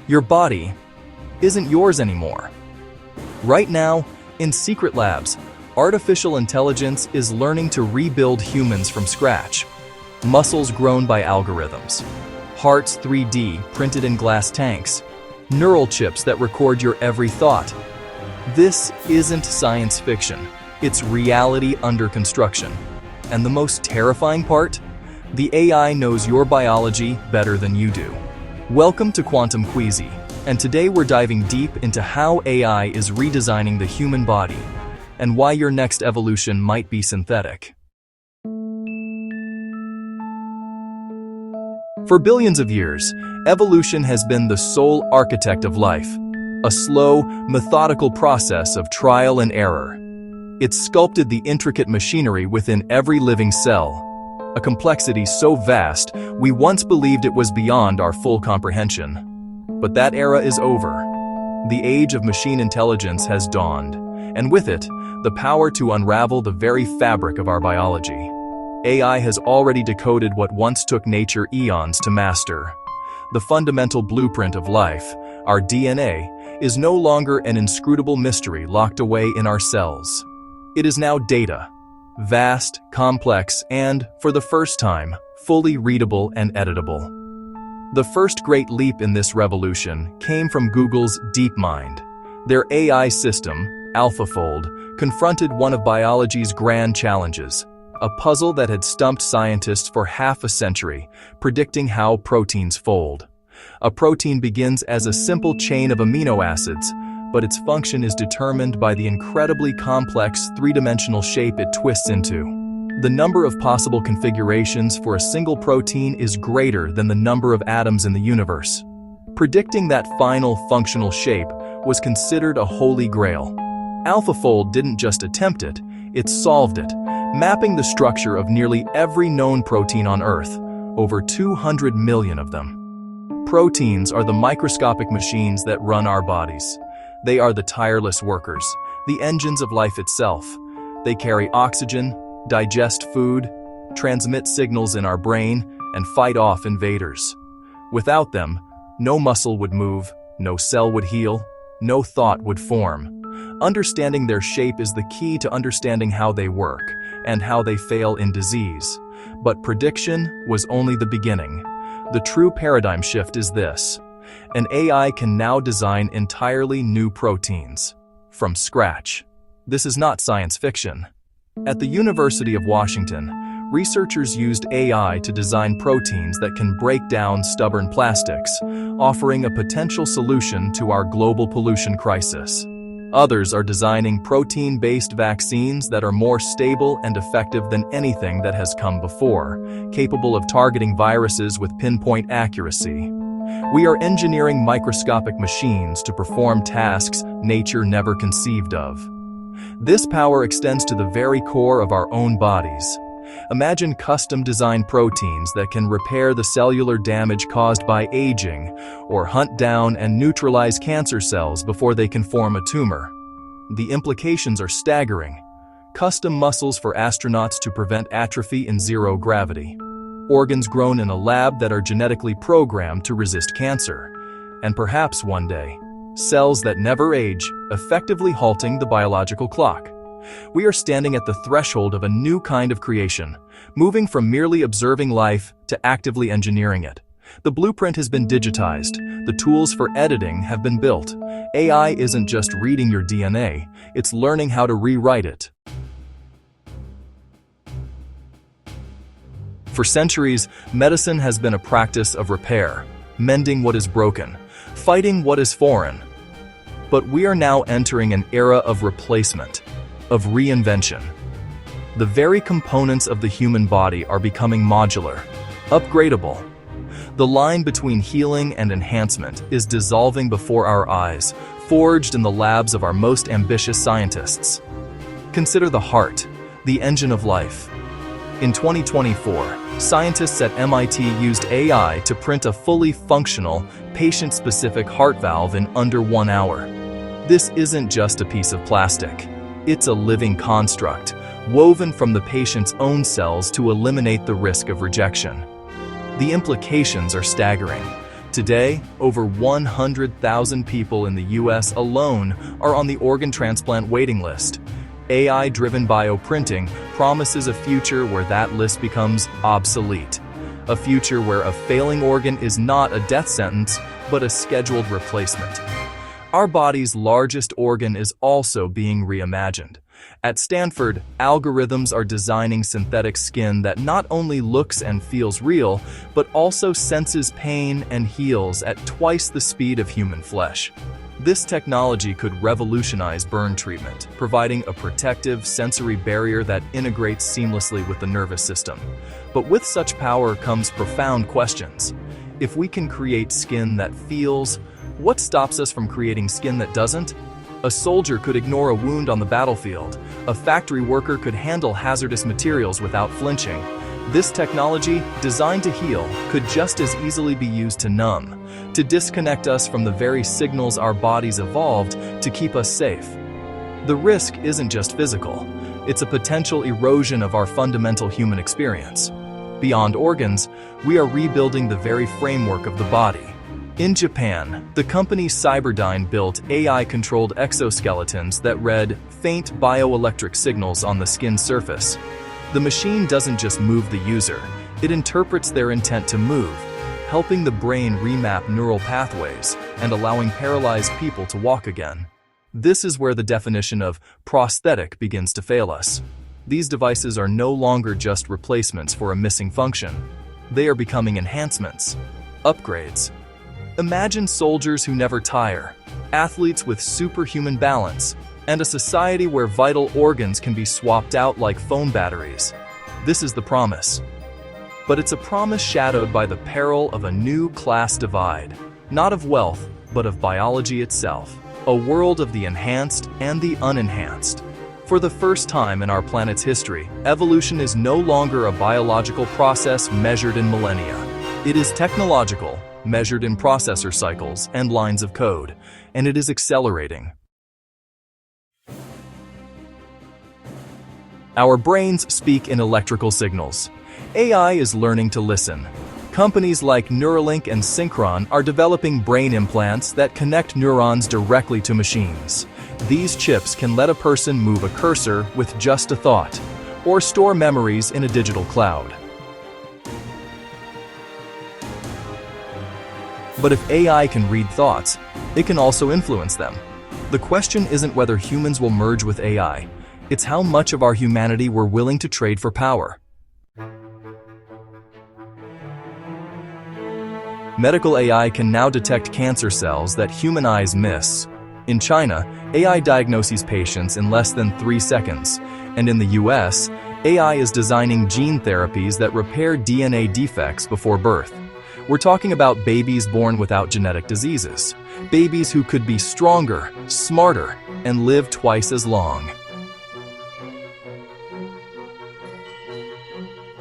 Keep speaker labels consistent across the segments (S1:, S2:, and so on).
S1: Your body isn't yours anymore. Right now, in secret labs, artificial intelligence is learning to rebuild humans from scratch. Muscles grown by algorithms, hearts 3D printed in glass tanks, neural chips that record your every thought. This isn't science fiction, it's reality under construction. And the most terrifying part? The AI knows your biology better than you do. Welcome to Quantum Queasy, and today we're diving deep into how AI is redesigning the human body and why your next evolution might be synthetic. For billions of years, evolution has been the sole architect of life, a slow, methodical process of trial and error. It's sculpted the intricate machinery within every living cell, a complexity so vast we once believed it was beyond our full comprehension. But that era is over. The age of machine intelligence has dawned, and with it, the power to unravel the very fabric of our biology. AI has already decoded what once took nature eons to master. The fundamental blueprint of life, our DNA, is no longer an inscrutable mystery locked away in our cells. It is now data, vast, complex, and, for the first time, fully readable and editable. The first great leap in this revolution came from Google's DeepMind. Their AI system, AlphaFold, confronted one of biology's grand challenges, a puzzle that had stumped scientists for half a century, predicting how proteins fold. A protein begins as a simple chain of amino acids, but its function is determined by the incredibly complex three-dimensional shape it twists into. The number of possible configurations for a single protein is greater than the number of atoms in the universe. Predicting that final functional shape was considered a holy grail. AlphaFold didn't just attempt it, it solved it, mapping the structure of nearly every known protein on Earth, over 200 million of them. Proteins are the microscopic machines that run our bodies. They are the tireless workers, the engines of life itself. They carry oxygen, digest food, transmit signals in our brain, and fight off invaders. Without them, no muscle would move, no cell would heal, no thought would form. Understanding their shape is the key to understanding how they work and how they fail in disease. But prediction was only the beginning. The true paradigm shift is this. An AI can now design entirely new proteins from scratch. This is not science fiction. At the University of Washington, researchers used AI to design proteins that can break down stubborn plastics, offering a potential solution to our global pollution crisis. Others are designing protein-based vaccines that are more stable and effective than anything that has come before, capable of targeting viruses with pinpoint accuracy. We are engineering microscopic machines to perform tasks nature never conceived of. This power extends to the very core of our own bodies. Imagine custom-designed proteins that can repair the cellular damage caused by aging, or hunt down and neutralize cancer cells before they can form a tumor. The implications are staggering. Custom muscles for astronauts to prevent atrophy in zero gravity. Organs grown in a lab that are genetically programmed to resist cancer. And perhaps one day, cells that never age, effectively halting the biological clock. We are standing at the threshold of a new kind of creation, moving from merely observing life to actively engineering it. The blueprint has been digitized, the tools for editing have been built. AI isn't just reading your DNA, it's learning how to rewrite it. For centuries, medicine has been a practice of repair, mending what is broken, fighting what is foreign. But we are now entering an era of replacement, of reinvention. The very components of the human body are becoming modular, upgradable. The line between healing and enhancement is dissolving before our eyes, forged in the labs of our most ambitious scientists. Consider the heart, the engine of life. In 2024, scientists at MIT used AI to print a fully functional, patient-specific heart valve in under 1 hour. This isn't just a piece of plastic. It's a living construct, woven from the patient's own cells to eliminate the risk of rejection. The implications are staggering. Today, over 100,000 people in the US alone are on the organ transplant waiting list. AI-driven bioprinting promises a future where that list becomes obsolete. A future where a failing organ is not a death sentence, but a scheduled replacement. Our body's largest organ is also being reimagined. At Stanford, algorithms are designing synthetic skin that not only looks and feels real, but also senses pain and heals at twice the speed of human flesh. This technology could revolutionize burn treatment, providing a protective, sensory barrier that integrates seamlessly with the nervous system. But with such power comes profound questions. If we can create skin that feels, what stops us from creating skin that doesn't? A soldier could ignore a wound on the battlefield. A factory worker could handle hazardous materials without flinching. This technology, designed to heal, could just as easily be used to numb, to disconnect us from the very signals our bodies evolved to keep us safe. The risk isn't just physical. It's a potential erosion of our fundamental human experience. Beyond organs, we are rebuilding the very framework of the body. In Japan, the company Cyberdyne built AI-controlled exoskeletons that read faint bioelectric signals on the skin surface. The machine doesn't just move the user, it interprets their intent to move, helping the brain remap neural pathways and allowing paralyzed people to walk again. This is where the definition of prosthetic begins to fail us. These devices are no longer just replacements for a missing function. They are becoming enhancements, upgrades. Imagine soldiers who never tire, athletes with superhuman balance, and a society where vital organs can be swapped out like phone batteries. This is the promise. But it's a promise shadowed by the peril of a new class divide, not of wealth, but of biology itself, a world of the enhanced and the unenhanced. For the first time in our planet's history, evolution is no longer a biological process measured in millennia. It is technological, measured in processor cycles and lines of code, and it is accelerating. Our brains speak in electrical signals. AI is learning to listen. Companies like Neuralink and Synchron are developing brain implants that connect neurons directly to machines. These chips can let a person move a cursor with just a thought, or store memories in a digital cloud. But if AI can read thoughts, it can also influence them. The question isn't whether humans will merge with AI, it's how much of our humanity we're willing to trade for power. Medical AI can now detect cancer cells that human eyes miss. In China, AI diagnoses patients in less than 3 seconds, and in the US, AI is designing gene therapies that repair DNA defects before birth. We're talking about babies born without genetic diseases, babies who could be stronger, smarter, and live twice as long.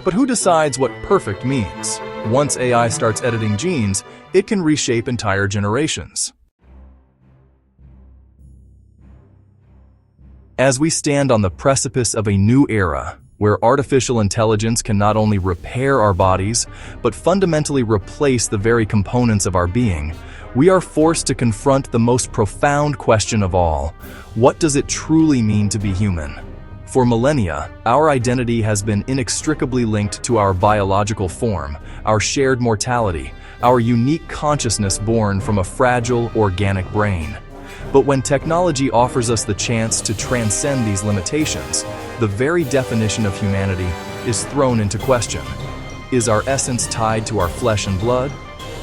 S1: But who decides what perfect means? Once AI starts editing genes, it can reshape entire generations. As we stand on the precipice of a new era, where artificial intelligence can not only repair our bodies, but fundamentally replace the very components of our being, we are forced to confront the most profound question of all: what does it truly mean to be human? For millennia, our identity has been inextricably linked to our biological form, our shared mortality, our unique consciousness born from a fragile, organic brain. But when technology offers us the chance to transcend these limitations, the very definition of humanity is thrown into question. Is our essence tied to our flesh and blood?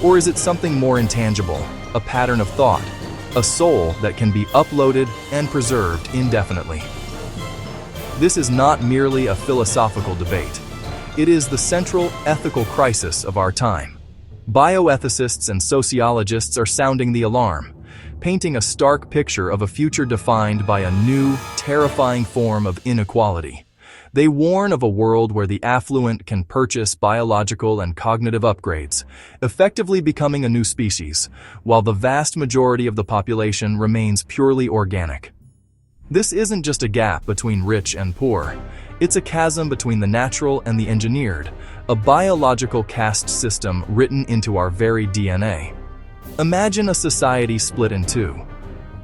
S1: Or is it something more intangible, a pattern of thought, a soul that can be uploaded and preserved indefinitely? This is not merely a philosophical debate. It is the central ethical crisis of our time. Bioethicists and sociologists are sounding the alarm, painting a stark picture of a future defined by a new, terrifying form of inequality. They warn of a world where the affluent can purchase biological and cognitive upgrades, effectively becoming a new species, while the vast majority of the population remains purely organic. This isn't just a gap between rich and poor. It's a chasm between the natural and the engineered, a biological caste system written into our very DNA. Imagine a society split in two.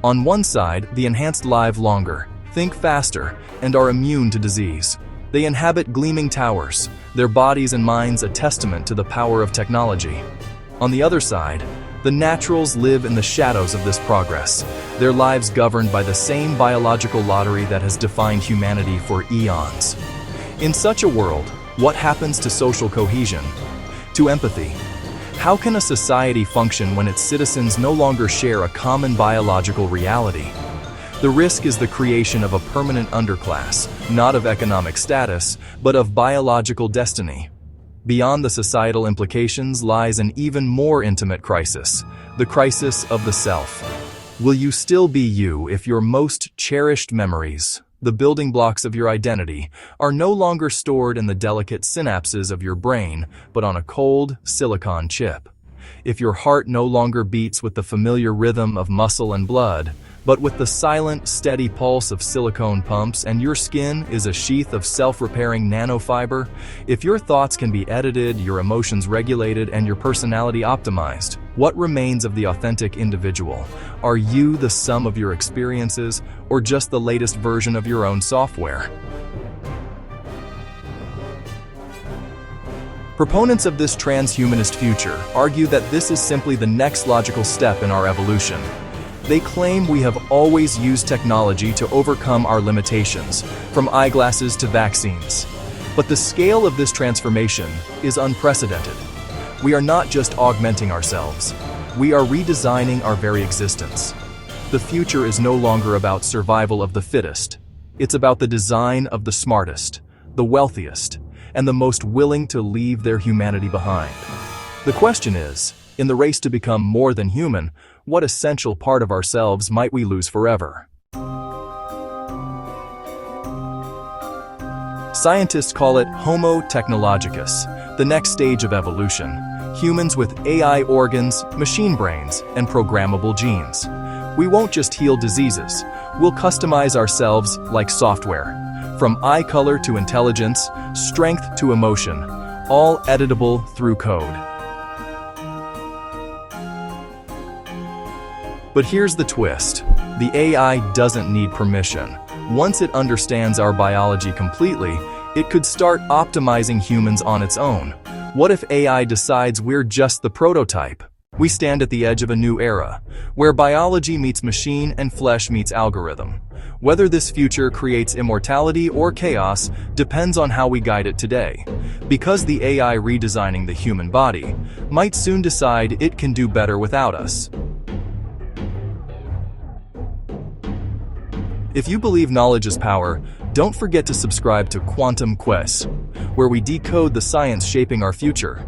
S1: On one side, the enhanced live longer, think faster, and are immune to disease. They inhabit gleaming towers, their bodies and minds a testament to the power of technology. On the other side, the naturals live in the shadows of this progress, their lives governed by the same biological lottery that has defined humanity for eons. In such a world, what happens to social cohesion? To empathy? How can a society function when its citizens no longer share a common biological reality? The risk is the creation of a permanent underclass, not of economic status, but of biological destiny. Beyond the societal implications lies an even more intimate crisis, the crisis of the self. Will you still be you if your most cherished memories, the building blocks of your identity, are no longer stored in the delicate synapses of your brain, but on a cold, silicon chip? If your heart no longer beats with the familiar rhythm of muscle and blood, but with the silent, steady pulse of silicone pumps, and your skin is a sheath of self-repairing nanofiber, if your thoughts can be edited, your emotions regulated, and your personality optimized, what remains of the authentic individual? Are you the sum of your experiences, or just the latest version of your own software? Proponents of this transhumanist future argue that this is simply the next logical step in our evolution. They claim we have always used technology to overcome our limitations, from eyeglasses to vaccines. But the scale of this transformation is unprecedented. We are not just augmenting ourselves, we are redesigning our very existence. The future is no longer about survival of the fittest. It's about the design of the smartest, the wealthiest, and the most willing to leave their humanity behind. The question is, in the race to become more than human, what essential part of ourselves might we lose forever? Scientists call it Homo technologicus, the next stage of evolution. Humans with AI organs, machine brains, and programmable genes. We won't just heal diseases, we'll customize ourselves like software. From eye color to intelligence, strength to emotion, all editable through code. But here's the twist. The AI doesn't need permission. Once it understands our biology completely, it could start optimizing humans on its own. What if AI decides we're just the prototype? We stand at the edge of a new era, where biology meets machine and flesh meets algorithm. Whether this future creates immortality or chaos depends on how we guide it today. Because the AI redesigning the human body might soon decide it can do better without us. If you believe knowledge is power, don't forget to subscribe to Quantum Quest, where we decode the science shaping our future.